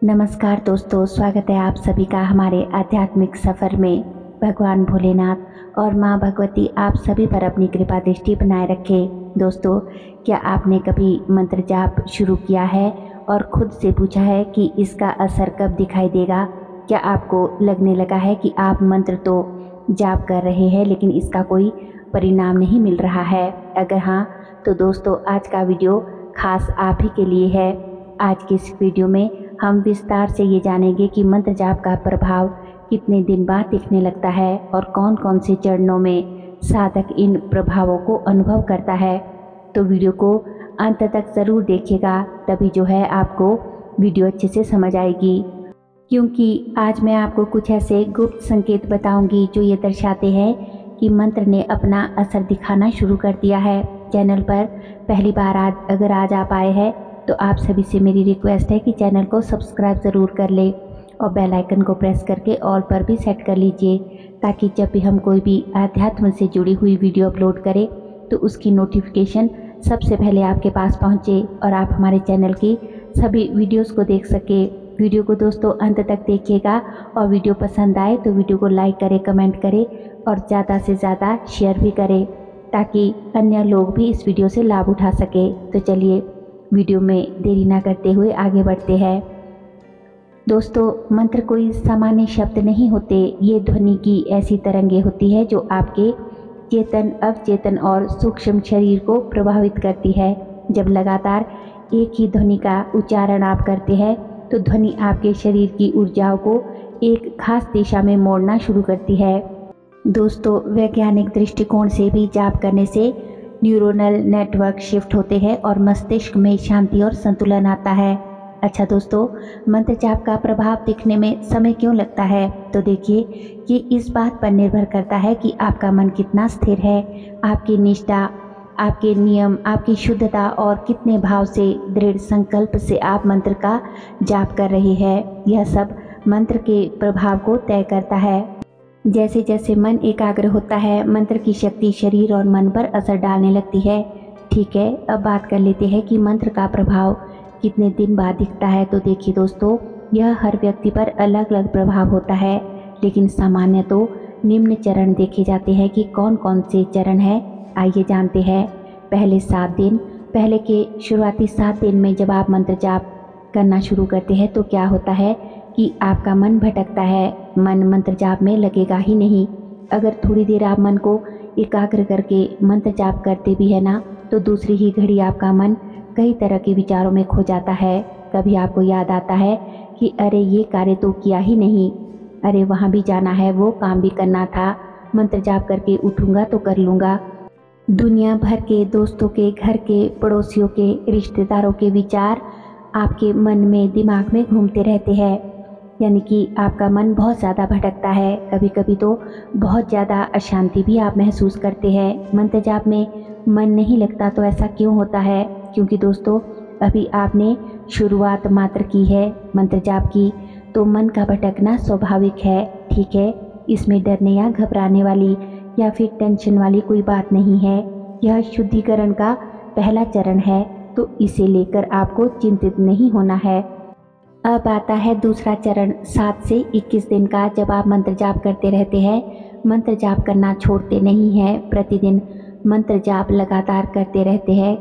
नमस्कार दोस्तों, स्वागत है आप सभी का हमारे आध्यात्मिक सफ़र में। भगवान भोलेनाथ और माँ भगवती आप सभी पर अपनी कृपा दृष्टि बनाए रखे। दोस्तों, क्या आपने कभी मंत्र जाप शुरू किया है और खुद से पूछा है कि इसका असर कब दिखाई देगा? क्या आपको लगने लगा है कि आप मंत्र तो जाप कर रहे हैं लेकिन इसका कोई परिणाम नहीं मिल रहा है? अगर हाँ, तो दोस्तों आज का वीडियो खास आप ही के लिए है। आज की इस वीडियो में हम विस्तार से ये जानेंगे कि मंत्र जाप का प्रभाव कितने दिन बाद दिखने लगता है और कौन कौन से चरणों में साधक इन प्रभावों को अनुभव करता है। तो वीडियो को अंत तक ज़रूर देखिएगा, तभी जो है आपको वीडियो अच्छे से समझ आएगी। क्योंकि आज मैं आपको कुछ ऐसे गुप्त संकेत बताऊंगी जो ये दर्शाते हैं कि मंत्र ने अपना असर दिखाना शुरू कर दिया है। चैनल पर पहली बार अगर आज आप आए हैं तो आप सभी से मेरी रिक्वेस्ट है कि चैनल को सब्सक्राइब ज़रूर कर ले और बेल आइकन को प्रेस करके ऑल पर भी सेट कर लीजिए, ताकि जब भी हम कोई भी आध्यात्म से जुड़ी हुई वीडियो अपलोड करें तो उसकी नोटिफिकेशन सबसे पहले आपके पास पहुंचे और आप हमारे चैनल की सभी वीडियोस को देख सके। वीडियो को दोस्तों अंत तक देखिएगा और वीडियो पसंद आए तो वीडियो को लाइक करें, कमेंट करें और ज़्यादा से ज़्यादा शेयर भी करें, ताकि अन्य लोग भी इस वीडियो से लाभ उठा सके। तो चलिए वीडियो में देरी ना करते हुए आगे बढ़ते हैं। दोस्तों, मंत्र कोई सामान्य शब्द नहीं होते, ये ध्वनि की ऐसी तरंगे होती है जो आपके चेतन, अवचेतन और सूक्ष्म शरीर को प्रभावित करती है। जब लगातार एक ही ध्वनि का उच्चारण आप करते हैं तो ध्वनि आपके शरीर की ऊर्जाओं को एक खास दिशा में मोड़ना शुरू करती है। दोस्तों, वैज्ञानिक दृष्टिकोण से भी जाप करने से न्यूरोनल नेटवर्क शिफ्ट होते हैं और मस्तिष्क में शांति और संतुलन आता है। अच्छा दोस्तों, मंत्र जाप का प्रभाव दिखने में समय क्यों लगता है? तो देखिए, ये इस बात पर निर्भर करता है कि आपका मन कितना स्थिर है, आपकी निष्ठा, आपके नियम, आपकी शुद्धता और कितने भाव से, दृढ़ संकल्प से आप मंत्र का जाप कर रहे हैं। यह सब मंत्र के प्रभाव को तय करता है। जैसे जैसे मन एकाग्र होता है, मंत्र की शक्ति शरीर और मन पर असर डालने लगती है। ठीक है, अब बात कर लेते हैं कि मंत्र का प्रभाव कितने दिन बाद दिखता है। तो देखिए दोस्तों, यह हर व्यक्ति पर अलग अलग प्रभाव होता है, लेकिन सामान्य तो निम्न चरण देखे जाते हैं। कि कौन कौन से चरण हैं, आइए जानते हैं। पहले 7 दिन, पहले के शुरुआती 7 दिन में जब आप मंत्र जाप करना शुरू करते हैं तो क्या होता है कि आपका मन भटकता है, मन मंत्र जाप में लगेगा ही नहीं। अगर थोड़ी देर आप मन को एकाग्र करके मंत्र जाप करते भी है ना, तो दूसरी ही घड़ी आपका मन कई तरह के विचारों में खो जाता है। कभी आपको याद आता है कि अरे ये कार्य तो किया ही नहीं, अरे वहाँ भी जाना है, वो काम भी करना था, मंत्र जाप करके उठूँगा तो कर लूँगा। दुनिया भर के दोस्तों के, घर के, पड़ोसियों के, रिश्तेदारों के विचार आपके मन में, दिमाग में घूमते रहते हैं। यानी कि आपका मन बहुत ज़्यादा भटकता है। कभी कभी तो बहुत ज़्यादा अशांति भी आप महसूस करते हैं। मंत्र जाप में मन नहीं लगता तो ऐसा क्यों होता है? क्योंकि दोस्तों, अभी आपने शुरुआत मात्र की है मंत्र जाप की, तो मन का भटकना स्वाभाविक है। ठीक है, इसमें डरने या घबराने वाली या फिर टेंशन वाली कोई बात नहीं है। यह शुद्धिकरण का पहला चरण है, तो इसे लेकर आपको चिंतित नहीं होना है। अब आता है दूसरा चरण, 7 से 21 दिन का। जब आप मंत्र जाप करते रहते हैं, मंत्र जाप करना छोड़ते नहीं हैं, प्रतिदिन मंत्र जाप लगातार करते रहते हैं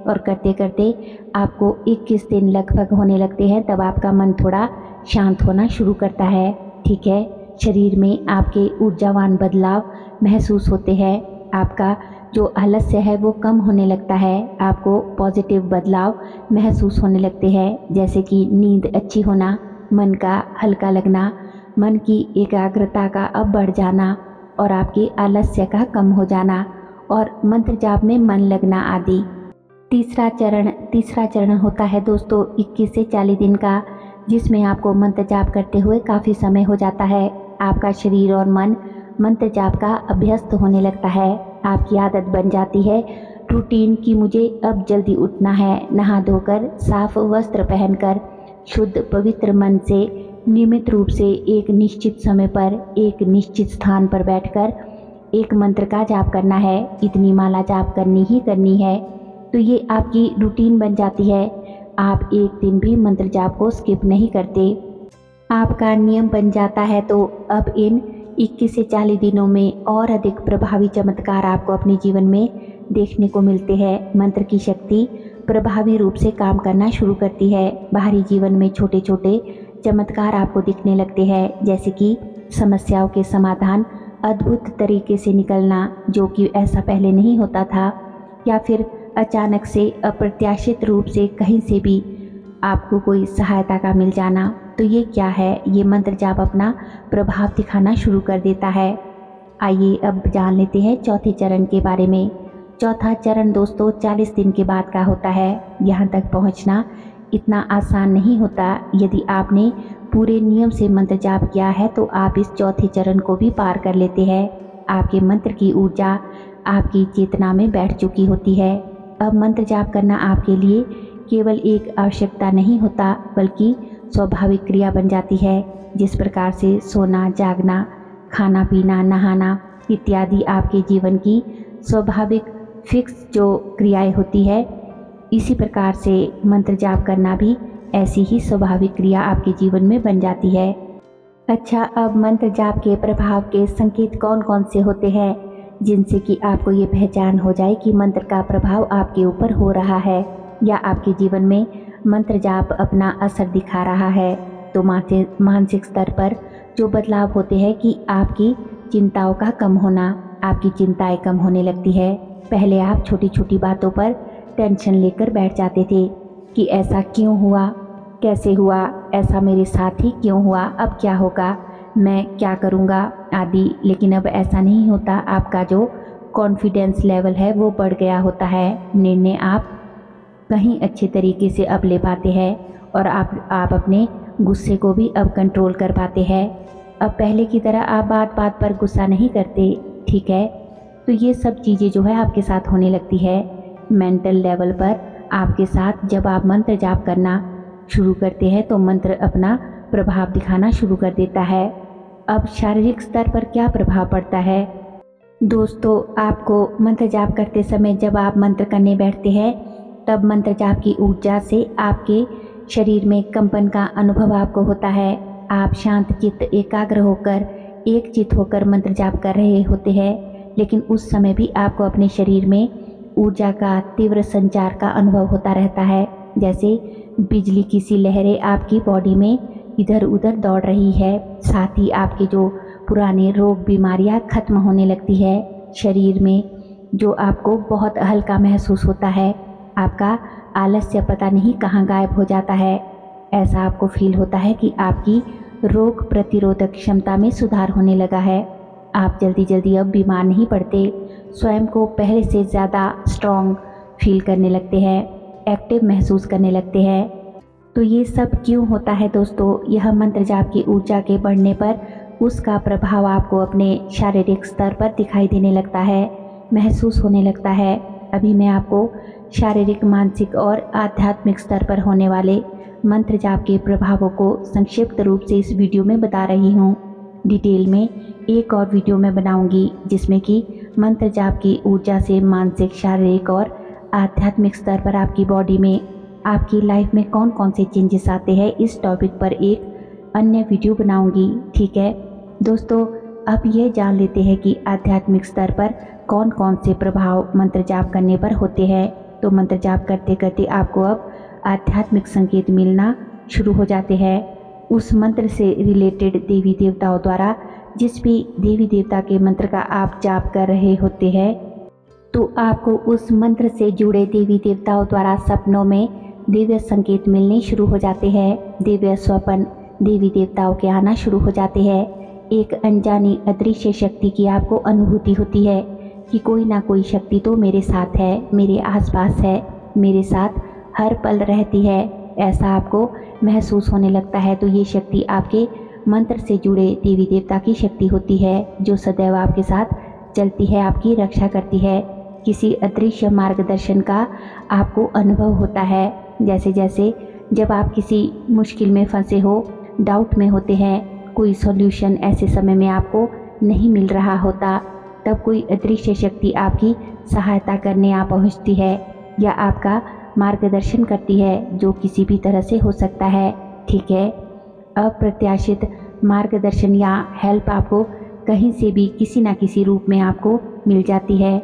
और करते करते आपको 21 दिन लगभग होने लगते हैं, तब आपका मन थोड़ा शांत होना शुरू करता है। ठीक है, शरीर में आपके ऊर्जावान बदलाव महसूस होते हैं। आपका जो आलस्य है वो कम होने लगता है, आपको पॉजिटिव बदलाव महसूस होने लगते हैं, जैसे कि नींद अच्छी होना, मन का हल्का लगना, मन की एकाग्रता का अब बढ़ जाना और आपके आलस्य का कम हो जाना और मंत्र जाप में मन लगना आदि। तीसरा चरण होता है दोस्तों 21 से 40 दिन का, जिसमें आपको मंत्र जाप करते हुए काफ़ी समय हो जाता है। आपका शरीर और मन मंत्र जाप का अभ्यस्त होने लगता है। आपकी आदत बन जाती है रूटीन की, मुझे अब जल्दी उठना है, नहा धोकर साफ वस्त्र पहनकर शुद्ध पवित्र मन से नियमित रूप से एक निश्चित समय पर एक निश्चित स्थान पर बैठकर एक मंत्र का जाप करना है। इतनी माला जाप करनी ही करनी है। तो ये आपकी रूटीन बन जाती है। आप एक दिन भी मंत्र जाप को स्किप नहीं करते। आपका नियम बन जाता है तो अब इन 21 से 40 दिनों में और अधिक प्रभावी चमत्कार आपको अपने जीवन में देखने को मिलते हैं। मंत्र की शक्ति प्रभावी रूप से काम करना शुरू करती है। बाहरी जीवन में छोटे छोटे चमत्कार आपको दिखने लगते हैं, जैसे कि समस्याओं के समाधान अद्भुत तरीके से निकलना, जो कि ऐसा पहले नहीं होता था, या फिर अचानक से अप्रत्याशित रूप से कहीं से भी आपको कोई सहायता का मिल जाना। तो ये क्या है? ये मंत्र जाप अपना प्रभाव दिखाना शुरू कर देता है। आइए अब जान लेते हैं चौथे चरण के बारे में। चौथा चरण दोस्तों 40 दिन के बाद का होता है। यहाँ तक पहुँचना इतना आसान नहीं होता। यदि आपने पूरे नियम से मंत्र जाप किया है तो आप इस चौथे चरण को भी पार कर लेते हैं। आपके मंत्र की ऊर्जा आपकी चेतना में बैठ चुकी होती है। अब मंत्र जाप करना आपके लिए केवल एक आवश्यकता नहीं होता, बल्कि स्वाभाविक क्रिया बन जाती है। जिस प्रकार से सोना, जागना, खाना पीना, नहाना इत्यादि आपके जीवन की स्वाभाविक फिक्स जो क्रियाएं होती है, इसी प्रकार से मंत्र जाप करना भी ऐसी ही स्वाभाविक क्रिया आपके जीवन में बन जाती है। अच्छा, अब मंत्र जाप के प्रभाव के संकेत कौन कौन से होते हैं, जिनसे कि आपको ये पहचान हो जाए कि मंत्र का प्रभाव आपके ऊपर हो रहा है या आपके जीवन में मंत्र जाप अपना असर दिखा रहा है। तो मानसिक स्तर पर जो बदलाव होते हैं कि आपकी चिंताओं का कम होना, आपकी चिंताएं कम होने लगती है। पहले आप छोटी छोटी बातों पर टेंशन लेकर बैठ जाते थे कि ऐसा क्यों हुआ, कैसे हुआ, ऐसा मेरे साथ ही क्यों हुआ, अब क्या होगा, मैं क्या करूँगा आदि। लेकिन अब ऐसा नहीं होता। आपका जो कॉन्फिडेंस लेवल है वो बढ़ गया होता है। निर्णय आप कहीं अच्छे तरीके से अब ले पाते हैं और आप अपने गुस्से को भी अब कंट्रोल कर पाते हैं। अब पहले की तरह आप बात बात पर गुस्सा नहीं करते, ठीक है। तो ये सब चीज़ें जो है आपके साथ होने लगती है। मेंटल लेवल पर आपके साथ जब आप मंत्र जाप करना शुरू करते हैं तो मंत्र अपना प्रभाव दिखाना शुरू कर देता है। अब शारीरिक स्तर पर क्या प्रभाव पड़ता है दोस्तों? आपको मंत्र जाप करते समय जब आप मंत्र करने बैठते हैं तब मंत्र जाप की ऊर्जा से आपके शरीर में कंपन का अनुभव आपको होता है। आप शांत चित्त, एकाग्र होकर, एक चित्त होकर मंत्र जाप कर रहे होते हैं, लेकिन उस समय भी आपको अपने शरीर में ऊर्जा का तीव्र संचार का अनुभव होता रहता है। जैसे बिजली की सी लहरें आपकी बॉडी में इधर उधर दौड़ रही है। साथ ही आपके जो पुराने रोग बीमारियां खत्म होने लगती है। शरीर में जो आपको बहुत हल्का महसूस होता है। आपका आलस्य पता नहीं कहाँ गायब हो जाता है। ऐसा आपको फील होता है कि आपकी रोग प्रतिरोधक क्षमता में सुधार होने लगा है। आप जल्दी जल्दी अब बीमार नहीं पड़ते, स्वयं को पहले से ज़्यादा स्ट्रॉन्ग फील करने लगते हैं, एक्टिव महसूस करने लगते हैं। तो ये सब क्यों होता है दोस्तों? यह मंत्र जाप की ऊर्जा के बढ़ने पर उसका प्रभाव आपको अपने शारीरिक स्तर पर दिखाई देने लगता है, महसूस होने लगता है। अभी मैं आपको शारीरिक, मानसिक और आध्यात्मिक स्तर पर होने वाले मंत्र जाप के प्रभावों को संक्षिप्त रूप से इस वीडियो में बता रही हूँ। डिटेल में एक और वीडियो मैं बनाऊंगी जिसमें कि मंत्र जाप की ऊर्जा से मानसिक, शारीरिक और आध्यात्मिक स्तर पर आपकी बॉडी में, आपकी लाइफ में कौन कौन से चेंजेस आते हैं, इस टॉपिक पर एक अन्य वीडियो बनाऊंगी, ठीक है दोस्तों। अब यह जान लेते हैं कि आध्यात्मिक स्तर पर कौन कौन से प्रभाव मंत्र जाप करने पर होते हैं। तो मंत्र जाप करते करते आपको अब आध्यात्मिक संकेत मिलना शुरू हो जाते हैं। उस मंत्र से रिलेटेड देवी देवताओं द्वारा जिस भी देवी देवता के मंत्र का आप जाप कर रहे होते हैं, तो आपको उस मंत्र से जुड़े देवी देवताओं द्वारा सपनों में दिव्य संकेत मिलने शुरू हो जाते हैं। दिव्य स्वप्न देवी देवताओं के आना शुरू हो जाते हैं। एक अनजानी अदृश्य शक्ति की आपको अनुभूति होती है कि कोई ना कोई शक्ति तो मेरे साथ है, मेरे आसपास है, मेरे साथ हर पल रहती है, ऐसा आपको महसूस होने लगता है। तो ये शक्ति आपके मंत्र से जुड़े देवी देवता की शक्ति होती है जो सदैव आपके साथ चलती है, आपकी रक्षा करती है। किसी अदृश्य मार्गदर्शन का आपको अनुभव होता है। जैसे जैसे जब आप किसी मुश्किल में फंसे हो, डाउट में होते हैं, कोई सॉल्यूशन ऐसे समय में आपको नहीं मिल रहा होता, तब कोई अदृश्य शक्ति आपकी सहायता करने आ पहुंचती है या आपका मार्गदर्शन करती है, जो किसी भी तरह से हो सकता है। ठीक है, अप्रत्याशित मार्गदर्शन या हेल्प आपको कहीं से भी किसी न किसी रूप में आपको मिल जाती है।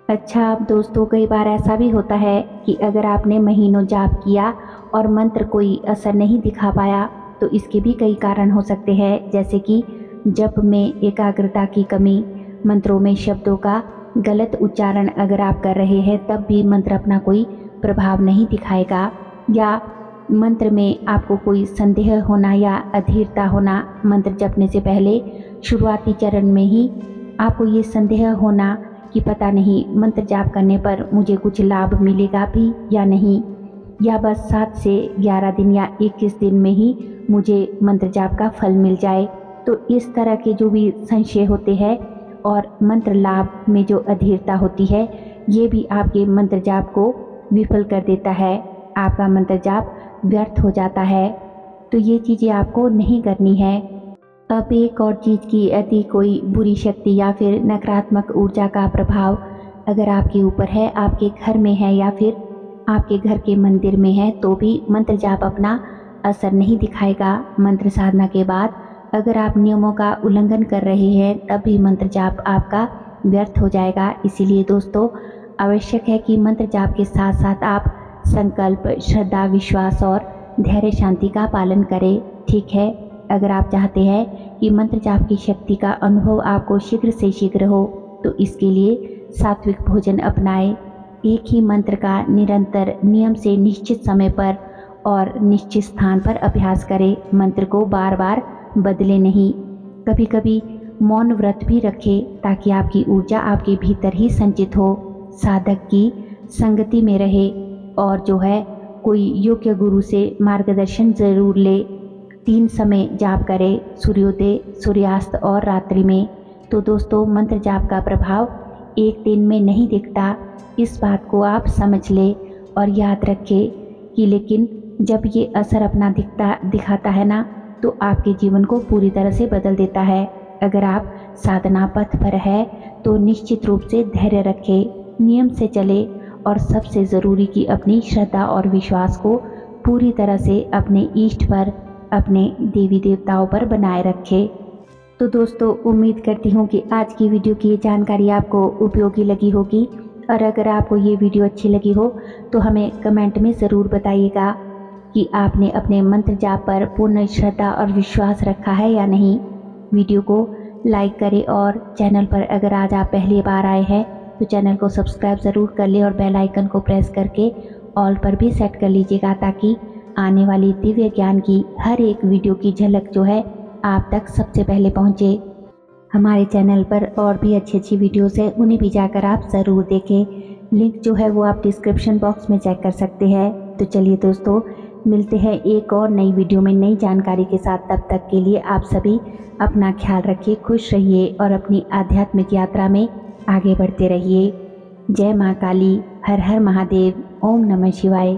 अच्छा, अब दोस्तों कई बार ऐसा भी होता है कि अगर आपने महीनों जाप किया और मंत्र कोई असर नहीं दिखा पाया, तो इसके भी कई कारण हो सकते हैं, जैसे कि जप में एकाग्रता की कमी, मंत्रों में शब्दों का गलत उच्चारण अगर आप कर रहे हैं तब भी मंत्र अपना कोई प्रभाव नहीं दिखाएगा, या मंत्र में आपको कोई संदेह होना या अधीरता होना, मंत्र जपने से पहले शुरुआती चरण में ही आपको ये संदेह होना कि पता नहीं मंत्र जाप करने पर मुझे कुछ लाभ मिलेगा भी या नहीं, या बस 7 से 11 दिन या 21 दिन में ही मुझे मंत्र जाप का फल मिल जाए। तो इस तरह के जो भी संशय होते हैं और मंत्र लाभ में जो अधीरता होती है, ये भी आपके मंत्र जाप को विफल कर देता है, आपका मंत्र जाप व्यर्थ हो जाता है। तो ये चीज़ें आपको नहीं करनी है। अब एक और चीज़ की, यदि कोई बुरी शक्ति या फिर नकारात्मक ऊर्जा का प्रभाव अगर आपके ऊपर है, आपके घर में है या फिर आपके घर के मंदिर में है, तो भी मंत्र जाप अपना असर नहीं दिखाएगा। मंत्र साधना के बाद अगर आप नियमों का उल्लंघन कर रहे हैं, तब भी मंत्र जाप आपका व्यर्थ हो जाएगा। इसीलिए दोस्तों आवश्यक है कि मंत्र जाप के साथ साथ आप संकल्प, श्रद्धा, विश्वास और धैर्य शांति का पालन करें। ठीक है, अगर आप चाहते हैं कि मंत्र जाप की शक्ति का अनुभव आपको शीघ्र से शीघ्र हो, तो इसके लिए सात्विक भोजन अपनाएं। एक ही मंत्र का निरंतर नियम से निश्चित समय पर और निश्चित स्थान पर अभ्यास करें। मंत्र को बार बार बदले नहीं। कभी कभी मौन व्रत भी रखें, ताकि आपकी ऊर्जा आपके भीतर ही संचित हो। साधक की संगति में रहे और जो है कोई योग्य गुरु से मार्गदर्शन जरूर ले। 3 समय जाप करें, सूर्योदय, सूर्यास्त और रात्रि में। तो दोस्तों मंत्र जाप का प्रभाव एक दिन में नहीं दिखता, इस बात को आप समझ लें और याद रखें कि लेकिन जब ये असर अपना दिखाता है ना, तो आपके जीवन को पूरी तरह से बदल देता है। अगर आप साधना पथ पर है तो निश्चित रूप से धैर्य रखें, नियम से चले और सबसे ज़रूरी कि अपनी श्रद्धा और विश्वास को पूरी तरह से अपने इष्ट पर, अपने देवी देवताओं पर बनाए रखें। तो दोस्तों उम्मीद करती हूँ कि आज की वीडियो की ये जानकारी आपको उपयोगी लगी होगी, और अगर आपको ये वीडियो अच्छी लगी हो तो हमें कमेंट में ज़रूर बताइएगा कि आपने अपने मंत्र जाप पर पूर्ण श्रद्धा और विश्वास रखा है या नहीं। वीडियो को लाइक करें और चैनल पर अगर आज आप पहली बार आए हैं तो चैनल को सब्सक्राइब ज़रूर कर लें और बेल आइकन को प्रेस करके ऑल पर भी सेट कर लीजिएगा, ताकि आने वाली दिव्य ज्ञान की हर एक वीडियो की झलक जो है आप तक सबसे पहले पहुँचे। हमारे चैनल पर और भी अच्छी अच्छी वीडियोस है, उन्हें भी जाकर आप ज़रूर देखें। लिंक जो है वो आप डिस्क्रिप्शन बॉक्स में चेक कर सकते हैं। तो चलिए दोस्तों मिलते हैं एक और नई वीडियो में नई जानकारी के साथ। तब तक के लिए आप सभी अपना ख्याल रखिए, खुश रहिए और अपनी आध्यात्मिक यात्रा में आगे बढ़ते रहिए। जय माँ काली, हर हर महादेव, ओम नमः शिवाय।